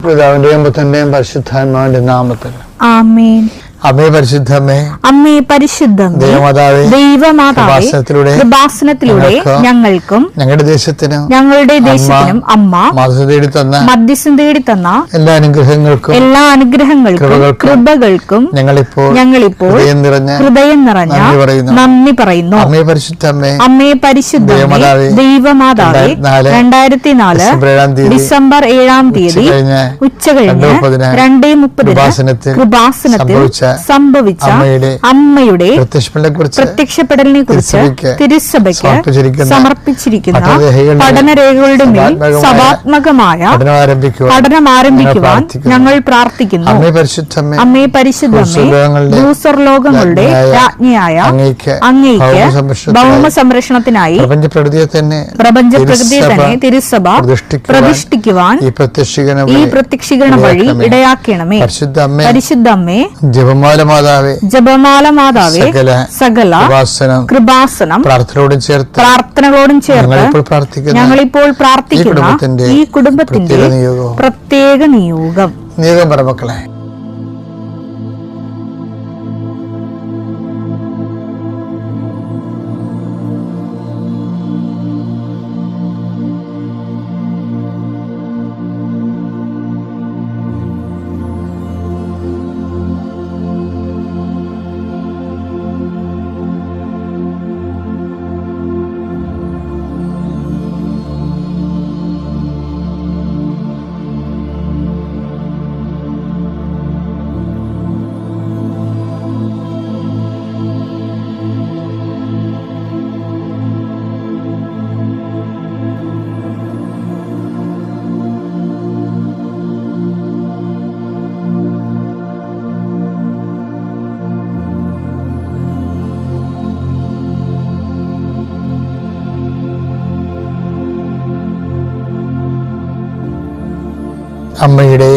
പിതാവിന്റെയും പുത്രന്റെയും പരിശുദ്ധാത്മാവിന്റെ നാമത്തിൽ ആമേൻ. അമ്മേ പരിശുദ്ധമേ, അമ്മേ പരിശുദ്ധമേ, ദൈവമാതാവേ, കൃപാസനത്തിലൂടെ ഞങ്ങൾക്കും ഞങ്ങളുടെ ദേശത്തിനും അമ്മ മധ്യസ്ഥം തേടി തന്ന എല്ലാ അനുഗ്രഹങ്ങൾക്കും കൃപകൾക്കും ഞങ്ങളിപ്പോൾ ഹൃദയം നിറഞ്ഞ നന്ദി പറയുന്നു. അമ്മേ പരിശുദ്ധമേ, ദൈവമാതാവേ, 2004 ഡിസംബർ 7-ാം തീയതി ഉച്ചകഴിഞ്ഞ് 2:30 കൃപാസനത്തിൽ സംഭവിച്ച അമ്മയുടെ പ്രത്യക്ഷപ്പെടലിനെ കുറിച്ച് തിരുസഭയ്ക്ക് സമർപ്പിച്ചിരിക്കുന്ന പഠനരേഖകളുടെ മേൽ സഭാത്മകമായ പഠനം ആരംഭിക്കുവാൻ ഞങ്ങൾ പ്രാർത്ഥിക്കുന്നു. അമ്മേ പരിശുദ്ധമേ, ഭൂസ്വർലോകങ്ങളുടെ രാജ്ഞിയായ അങ്ങേയ്ക്ക് ഭൗമ സംരക്ഷണത്തിനായി പ്രപഞ്ചപ്രകൃതിയെ തന്നെ തിരുസഭ പ്രതിഷ്ഠിക്കുവാൻ ഈ പ്രത്യക്ഷീകരണ വഴി ഇടയാക്കണമേ. പരിശുദ്ധമ്മേ, ജപമാല മാതാവേ, സകല കൃപാസനം പ്രാർത്ഥനകളോടും ചേർത്ത് ഞങ്ങളിപ്പോൾ പ്രാർത്ഥിക്കുന്ന ഈ കുടുംബത്തിന്റെ പ്രത്യേക നിയോഗം പറമക്കളെ. അമ്മയുടെ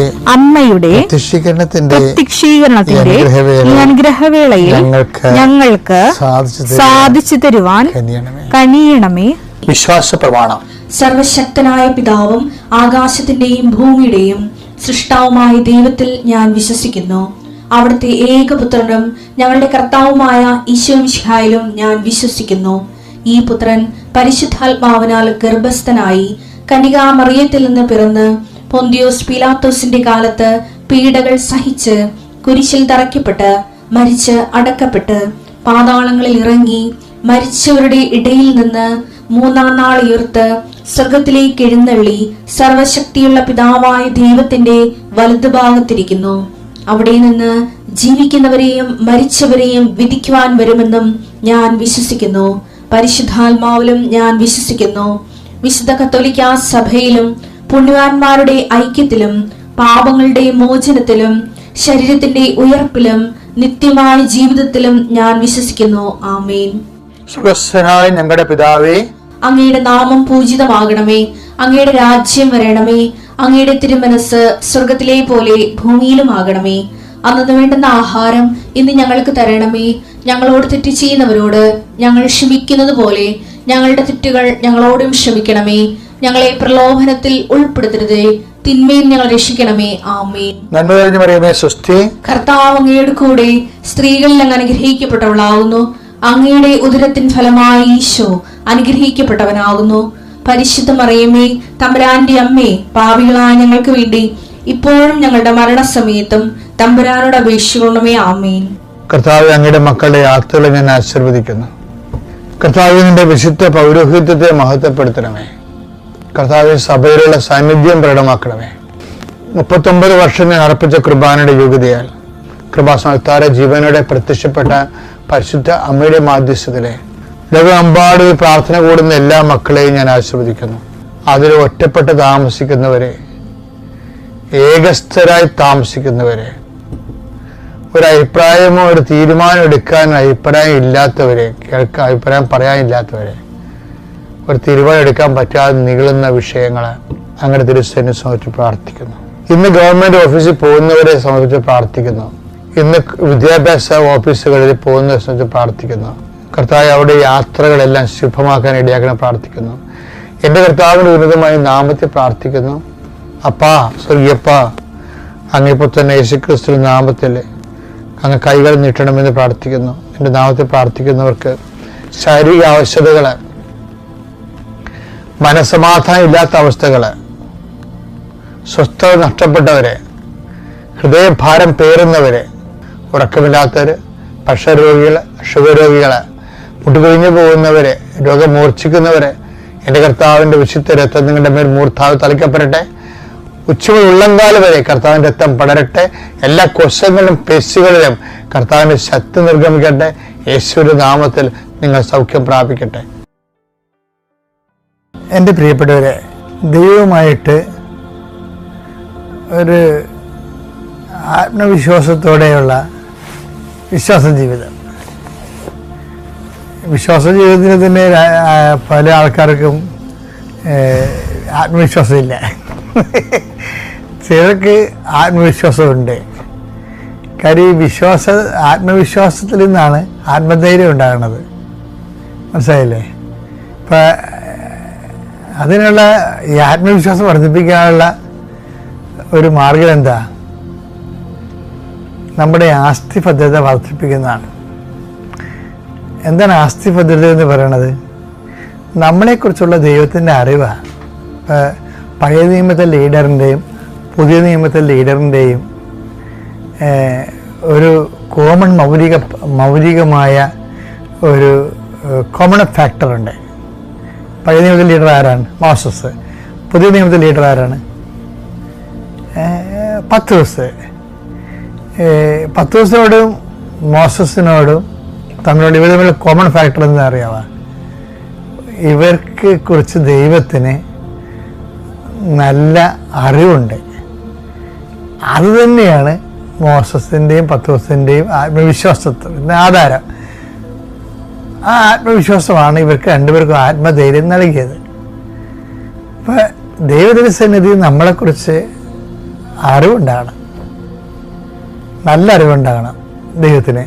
പ്രത്യക്ഷീകരണത്തിന്റെ ഈ അനുഗ്രഹവേളയിൽ ഞങ്ങൾക്ക് സാധിച്ചു തരുവാൻ കനിയണമേ. വിശ്വാസ പ്രമാണം. സർവശക്തനായ പിതാവും ആകാശത്തിന്റെയും ഭൂമിയുടെയും സൃഷ്ടാവുമായ ദൈവത്തിൽ ഞാൻ വിശ്വസിക്കുന്നു. അവിടുത്തെ ഏകപുത്രനും ഞങ്ങളുടെ കർത്താവുമായ ഈശോമിശിഹായിലും ഞാൻ വിശ്വസിക്കുന്നു. ഈ പുത്രൻ പരിശുദ്ധാത്മാവിനാൽ ഗർഭസ്ഥനായി കന്യകാമറിയത്തിൽ നിന്ന് പിറന്ന് പൊന്തിയോസ് പീലാത്തോസിന്റെ കാലത്ത് പീഡകൾ സഹിച്ച് കുരിശിൽ തറയ്ക്കപ്പെട്ട് മരിച്ച് അടക്കപ്പെട്ട് പാതാളങ്ങളിൽ ഇറങ്ങി മരിച്ചവരുടെ ഇടയിൽ നിന്ന് 3-ാം നാൾ ഉയർത്ത് സ്വർഗത്തിലേക്ക് എഴുന്നള്ളി സർവശക്തിയുള്ള പിതാവായ ദൈവത്തിന്റെ വലതുഭാഗത്തിരിക്കുന്നു. അവിടെ നിന്ന് ജീവിക്കുന്നവരെയും മരിച്ചവരെയും വിധിക്കുവാൻ വരുമെന്നും ഞാൻ വിശ്വസിക്കുന്നു. പരിശുദ്ധാത്മാവിലും ഞാൻ വിശ്വസിക്കുന്നു. വിശുദ്ധ കത്തോലിക്കാ സഭയിലും പുണ്യവാന്മാരുടെ ഐക്യത്തിലും പാപങ്ങളുടെ മോചനത്തിലും ശരീരത്തിന്റെ ഉയർപ്പിലും നിത്യമായ ജീവിതത്തിലും ഞാൻ വിശ്വസിക്കുന്നു. ആമേൻ. സുഖസ്ഥനായ ഞങ്ങളുടെ പിതാവേ, അങ്ങയുടെ നാമം പൂജിതമാകണമേ. അങ്ങയുടെ രാജ്യം വരണമേ. അങ്ങയുടെ തിരുമനസ് സ്വർഗത്തിലെ പോലെ ഭൂമിയിലും ആകണമേ. അന്നു വേണ്ടുന്ന ആഹാരം ഇന്ന് ഞങ്ങൾക്ക് തരണമേ. ഞങ്ങളോട് തെറ്റ് ചെയ്യുന്നവരോട് ഞങ്ങൾ ക്ഷമിക്കുന്നത് പോലെ ഞങ്ങളുടെ തെറ്റുകൾ ഞങ്ങളോടും ക്ഷമിക്കണമേ. ഞങ്ങളെ പ്രലോഭനത്തിൽ ഉൾപ്പെടുത്തരുതേ, തിന്മയിൽ ഞങ്ങൾ രക്ഷിക്കണമേ. ആമേൻ. നന്മ നിറഞ്ഞ മറിയമേ, സ്വസ്തി. കർത്താവ് അങ്ങയുടെ കൂടെ സ്ത്രീകളിൽ അങ്ങ് അനുഗ്രഹിക്കപ്പെട്ടവളാകുന്നു. അങ്ങയുടെ ഉദരത്തിൻ ഫലമായി ഈശോ അനുഗ്രഹിക്കപ്പെട്ടവനാകുന്നു. പരിശുദ്ധ മറിയമേ, തമ്പുരാന്റെ അമ്മേ, പാപികളായ ഞങ്ങൾക്ക് വേണ്ടി ഇപ്പോഴും ഞങ്ങളുടെ മരണസമയത്തും തമ്പുരാനോട് അപേക്ഷിക്കണമേ. ആമേൻ. കർത്താവ്, അങ്ങയുടെ മക്കളുടെ യാത്രകളെ ഞാൻ ആശീർവദിക്കുന്നു. കർത്താവിന്റെ വിശുദ്ധ പൗരോഹിത്യത്തെ മഹത്വപ്പെടുത്തണമേ. കർത്താവ്, സഭയിലുള്ള സാന്നിധ്യം പ്രകടമാക്കണമേ. 39 വർഷം ഞാൻ അർപ്പിച്ച കൃപാനയുടെ യോഗ്യതയാൽ കൃപാസനത്താരെ ജീവനോടെ പ്രത്യക്ഷപ്പെട്ട പരിശുദ്ധ അമ്മയുടെ മാധ്യസ്ഥതയിലെ ലോകമെമ്പാടും പ്രാർത്ഥന കൂടുന്ന എല്ലാ മക്കളെയും ഞാൻ ആശീർവദിക്കുന്നു. അതിൽ ഒറ്റപ്പെട്ട് താമസിക്കുന്നവരെ, ഏകസ്ഥരായി താമസിക്കുന്നവരെ, ഒരു അഭിപ്രായമോ ഒരു തീരുമാനം എടുക്കാൻ അഭിപ്രായം ഇല്ലാത്തവരെ, അഭിപ്രായം പറയാനില്ലാത്തവരെ, ഒരു തീരുമാനം എടുക്കാൻ പറ്റാതെ നീളുന്ന വിഷയങ്ങൾ അങ്ങയുടെ തിരുസേനയെ സംബന്ധിച്ച് പ്രാർത്ഥിക്കുന്നു. ഇന്ന് ഗവൺമെന്റ് ഓഫീസിൽ പോകുന്നവരെ സംബന്ധിച്ച് പ്രാർത്ഥിക്കുന്നു. ഇന്ന് വിദ്യാഭ്യാസ ഓഫീസുകളിൽ പോകുന്നവരെ സംബന്ധിച്ച് പ്രാർത്ഥിക്കുന്നു. കർത്താവ്, അവിടെ യാത്രകളെല്ലാം ശുഭമാക്കാൻ ഇടയാക്കണം പ്രാർത്ഥിക്കുന്നു. എൻ്റെ കർത്താവിൻ്റെ ഉന്നതമായ നാമത്തെ പ്രാർത്ഥിക്കുന്നു. അപ്പാ, സ്വർഗീയപ്പാ, അങ്ങേപ്പോൾ തന്നെ യേശുക്രിസ്തു നാമത്തിൽ അങ്ങ് കൈകൾ നീട്ടണമെന്ന് പ്രാർത്ഥിക്കുന്നു. എൻ്റെ നാമത്തിൽ പ്രാർത്ഥിക്കുന്നവർക്ക് ശാരീരിക ആവശ്യതകള്, മനസ്സമാധാനം ഇല്ലാത്ത അവസ്ഥകള്, സ്വസ്ഥത നഷ്ടപ്പെട്ടവരെ, ഹൃദയഭാരം പേറുന്നവരെ, ഉറക്കമില്ലാത്തവര്, പ്രഷർ രോഗികള്, ഷുഗർ രോഗികള്, മുട്ടുകൊഴിഞ്ഞു പോകുന്നവരെ, രോഗം മൂർച്ഛിക്കുന്നവരെ, എൻ്റെ കർത്താവിൻ്റെ വിശുദ്ധ രക്തം നിങ്ങളുടെ മേൽ മൂർധാവ് തളിക്കപ്പെടട്ടെ. ഉച്ചമുതൽ ഉള്ളംകാല് വരെ കർത്താവിൻ്റെ രക്തം പടരട്ടെ. എല്ലാ കോശങ്ങളിലും പേശികളിലും കർത്താവിൻ്റെ ശക്തി നിർഗമിക്കട്ടെ. യേശുവിന്റെ നാമത്തിൽ നിങ്ങൾ സൗഖ്യം പ്രാപിക്കട്ടെ. എൻ്റെ പ്രിയപ്പെട്ടവരെ, ദൈവവുമായിട്ട് ഒരു ആത്മവിശ്വാസത്തോടെയുള്ള വിശ്വാസ ജീവിതം, വിശ്വാസ ജീവിതത്തിന് തന്നെ പല ആൾക്കാർക്കും ആത്മവിശ്വാസമില്ല. ചിലർക്ക് ആത്മവിശ്വാസമുണ്ട്. കാര്യം ഈ ആത്മവിശ്വാസത്തിൽ നിന്നാണ് ആത്മധൈര്യം ഉണ്ടാകുന്നത്. മനസ്സിലായില്ലേ? ഇപ്പം അതിനുള്ള ഈ ആത്മവിശ്വാസം വർദ്ധിപ്പിക്കാനുള്ള ഒരു മാർഗം എന്താ? നമ്മുടെ ആസ്തി ഭദ്രത വർദ്ധിപ്പിക്കുന്നതാണ്. എന്താണ് ആസ്തി ഭദ്രത എന്ന് പറയണത്? നമ്മളെക്കുറിച്ചുള്ള ദൈവത്തിൻ്റെ അറിവാണ്. പഴയ നിയമത്തെ ലീഡറിൻ്റെയും പുതിയ നിയമത്തെ ലീഡറിൻ്റെയും ഒരു കോമൺ മൗലികമായ ഒരു കോമൺ ഫാക്ടറുണ്ട്. പഴയ നിയമത്തിലെ ലീഡർ ആരാണ്? മോസസ്. പുതിയ നിയമത്തിലെ ലീഡർ ആരാണ്? പത്രോസ്. പത്രോസിനോടും മോസസിനോടും തമ്മിലുള്ള ഇവർ തമ്മിലുള്ള കോമൺ ഫാക്ടർ എന്ന് അറിയാവാ? ഇവർക്ക് കുറിച്ച് ദൈവത്തിന് നല്ല അറിവുണ്ട്. അതുതന്നെയാണ് മോസസിൻ്റെയും പത്രോസിൻ്റെയും ആത്മവിശ്വാസത്തിന് ആധാരം. ആ ആത്മവിശ്വാസമാണ് ഇവർക്ക് രണ്ടുപേർക്കും ആത്മധൈര്യം നൽകിയത്. ഇപ്പം ദൈവത്തിൻ്റെ സന്നിധി നമ്മളെക്കുറിച്ച് അറിവുണ്ടാകണം, നല്ല അറിവുണ്ടാകണം ദൈവത്തിന്.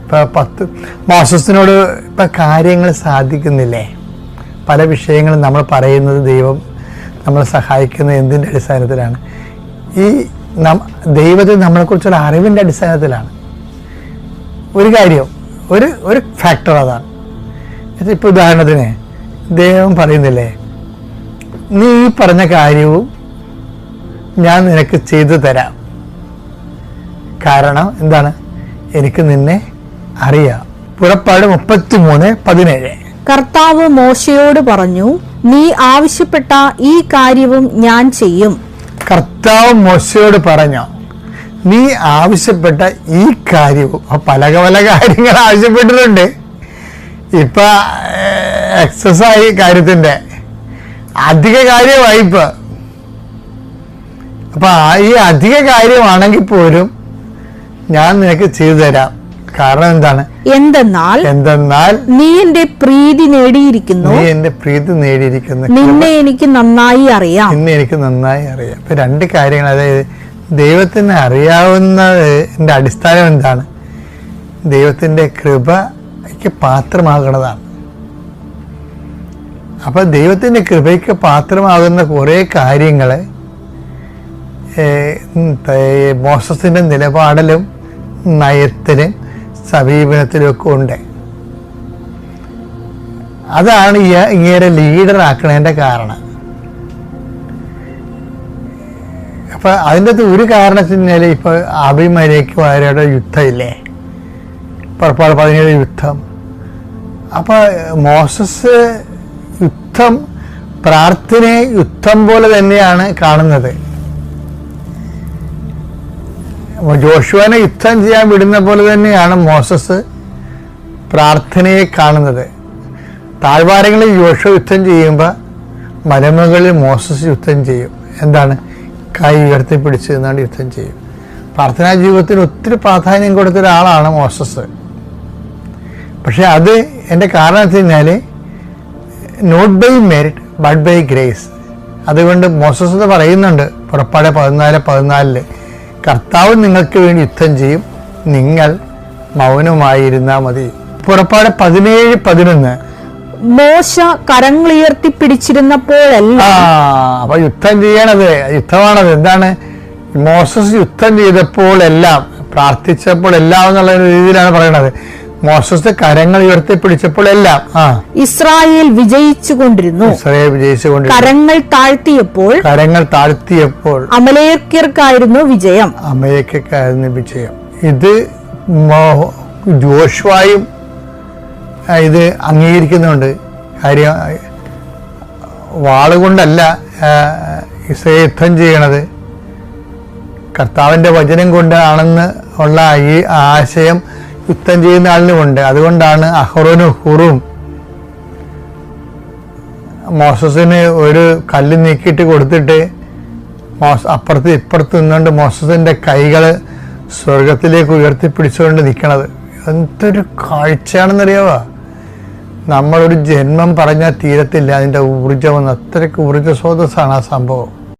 ഇപ്പം മോസസിനോട് ഇപ്പം കാര്യങ്ങൾ സാധിക്കുന്നില്ലേ? പല വിഷയങ്ങളും നമ്മൾ പറയുന്നത് ദൈവം നമ്മളെ സഹായിക്കുന്നത് എന്തിൻ്റെ അടിസ്ഥാനത്തിലാണ്? ഈ ദൈവത്തിന് നമ്മളെക്കുറിച്ചുള്ള അറിവിൻ്റെ അടിസ്ഥാനത്തിലാണ്. ഒരു കാര്യം, ഒരു ഫാക്ടർ അതാണ്. ഇപ്പോൾ ഉദാഹരണത്തിന് ദൈവം പറയുന്നില്ലേ, നീ ഈ പറഞ്ഞ കാര്യവും ഞാൻ നിനക്ക് ചെയ്തു തരാം. കാരണം എന്താണ്? എനിക്ക് നിന്നെ അറിയാം. പുറപ്പാട് 33:17. കർത്താവ് മോശയോട് പറഞ്ഞു, നീ ആവശ്യപ്പെട്ട ഈ കാര്യവും ഞാൻ ചെയ്യും. കർത്താവ് മോശയോട് പറഞ്ഞു, നീ ആവശ്യപ്പെട്ട ഈ കാര്യവും. പല പല കാര്യങ്ങൾ ആവശ്യപ്പെട്ടിട്ടുണ്ട്. ഇപ്പൊ എക്സസൈസ് കാര്യത്തിന്റെ അധിക കാര്യമായി. അപ്പൊ ഈ അധിക കാര്യമാണെങ്കിൽ പോലും ഞാൻ നിനക്ക് ചെയ്തു തരാം. കാരണം എന്താണ്? എന്തെന്നാൽ നീ എന്റെ പ്രീതി നേടിയിരിക്കുന്നു. നിന്നെ എനിക്ക് നന്നായി അറിയാം. ഇപ്പൊ രണ്ട് കാര്യങ്ങൾ. അതായത് ദൈവത്തിന് അറിയാവുന്നതിന്റെ അടിസ്ഥാനം എന്താണ്? ദൈവത്തിന്റെ കൃപയ്ക്ക് പാത്രമാകണതാണ്. അപ്പൊ ദൈവത്തിന്റെ കൃപയ്ക്ക് പാത്രമാകുന്ന കുറെ കാര്യങ്ങള് മോസസിന്റെ നിലപാടിലും നയത്തിലും സമീപനത്തിലും ഒക്കെ ഉണ്ട്. അതാണ് ഇങ്ങനെ ലീഡറാക്കണതിൻ്റെ കാരണം. അപ്പൊ അതിൻ്റെ അകത്ത് ഒരു കാരണത്തിന് ഇപ്പൊ അഭിമലേക്കും അവരുടെ യുദ്ധമില്ലേ, പുറപ്പാട് 17 യുദ്ധം. അപ്പൊ മോസസ് യുദ്ധം, പ്രാർത്ഥനയെ യുദ്ധം പോലെ തന്നെയാണ് കാണുന്നത്. ജോഷുവിനെ യുദ്ധം ചെയ്യാൻ വിടുന്ന പോലെ തന്നെയാണ് മോസസ് പ്രാർത്ഥനയെ കാണുന്നത്. താഴ്വാരങ്ങളിൽ ജോഷുവ യുദ്ധം ചെയ്യുമ്പോൾ മലമുകളിൽ മോസസ് യുദ്ധം ചെയ്യും. എന്താണ്? കൈ ഉയർത്തിപ്പിടിച്ച് നിന്നാണ്ട് യുദ്ധം ചെയ്യും. പ്രാർത്ഥനാ ജീവിതത്തിന് ഒത്തിരി പ്രാധാന്യം കൊടുത്ത ഒരാളാണ് മോസസ്. പക്ഷെ അത് എൻ്റെ കാരണം വെച്ച് കഴിഞ്ഞാൽ not by merit but by grace. അതുകൊണ്ട് മോസസ് എന്ന് പറയുന്നുണ്ട് പുറപ്പാട് 14:14, കർത്താവ് നിങ്ങൾക്ക് വേണ്ടി യുദ്ധം ചെയ്യും, നിങ്ങൾ മൗനമായിരുന്നാൽ മതി. പുറപ്പാട് 17:11, മോശ കരങ്ങളുയർത്തിപ്പിടിച്ചിരുന്നപ്പോഴല്ല. അപ്പൊ യുദ്ധം ചെയ്യണത് യുദ്ധമാണത്. എന്താണ്? മോസസ് യുദ്ധം ചെയ്തപ്പോൾ എല്ലാം, പ്രാർത്ഥിച്ചപ്പോൾ എല്ലാം എന്നുള്ള രീതിയിലാണ് പറയണത്. മോസസ് കരങ്ങൾ ഉയർത്തിപ്പിടിച്ചപ്പോൾ എല്ലാം ഇസ്രായേൽ വിജയിച്ചുകൊണ്ടിരുന്നു. കരങ്ങൾ താഴ്ത്തിയപ്പോൾ അമലേക്യർക്കായിരുന്നു വിജയം. ഇത് ജോഷുവായും ഇത് അംഗീകരിക്കുന്നുണ്ട്. കാര്യം വാളുകൊണ്ടല്ല ഇസ്രായേൽ യുദ്ധം ചെയ്യണത്, കർത്താവിന്റെ വചനം കൊണ്ടാണെന്ന് ഉള്ള ഈ ആശയം യുദ്ധം ചെയ്യുന്ന ആളിനുമുണ്ട്. അതുകൊണ്ടാണ് അഹ്റോനും ഹൂറും മോസസിന് ഒരു കല്ല് നീക്കിയിട്ട് കൊടുത്തിട്ട് അപ്പുറത്ത് ഇപ്പുറത്ത് നിന്നുകൊണ്ട് മോസസിന്റെ കൈകൾ സ്വർഗത്തിലേക്ക് ഉയർത്തിപ്പിടിച്ചുകൊണ്ട് നിൽക്കണത്. എന്തൊരു കാഴ്ചയാണെന്നറിയാവോ? നമ്മളൊരു ജന്മം പറഞ്ഞാൽ തീരത്തില്ല അതിൻ്റെ ഊർജമെന്ന്. അത്രയ്ക്ക് ഊർജ സ്രോതസ്സാണ് ആ സംഭവം.